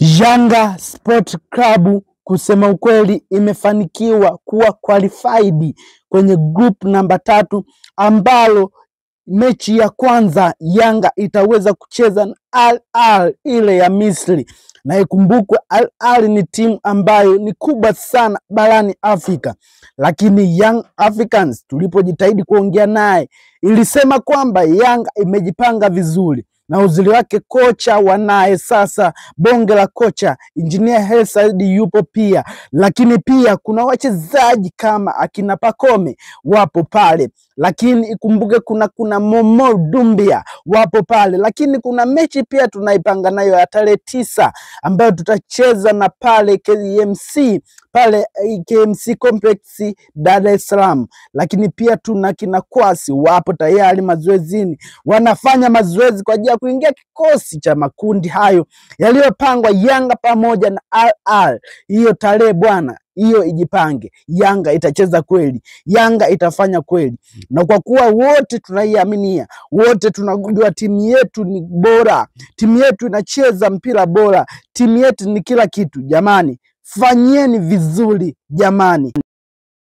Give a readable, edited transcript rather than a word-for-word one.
Yanga Sport Club kusema ukweli imefanikiwa kuwa qualified kwenye group namba 3 ambalo mechi ya kwanza Yanga itaweza kucheza na Al Ahly ile ya Misri. Na ikumbukwe Al Ahly ni timu ambayo ni kubwa sana barani Afrika, lakini Young Africans tulipojitahidi kuongea naye ilisema kwamba Yanga imejipanga vizuri na uzuri wake kocha wanaye sasa, bonge la kocha Engineer Hersi Said yupo pia, lakini pia kuna wachezaji kama akina Pacome wapo pale, lakini ikumbuke kuna Momo Dumbia wapo pale, lakini kuna mechi pia tunaipanga nayo ya tarehe 9 ambayo tutacheza na pale KMC Complex Dar es Salaam. Lakini pia tuna kina Kwasi wapo tayari mazoezini, wanafanya mazoezi kwa ajili ya kuingia kikosi cha makundi hayo yaliyopangwa Yanga pamoja na Al Ahly. Hiyo tarehe bwana, hiyo ijipange, Yanga itacheza kweli, Yanga itafanya kweli, na kwa kuwa wote tunaiaminia, wote tunajua timu yetu ni bora, timu yetu inacheza mpira bora, timu yetu ni kila kitu. Jamani, fanyeni vizuri jamani.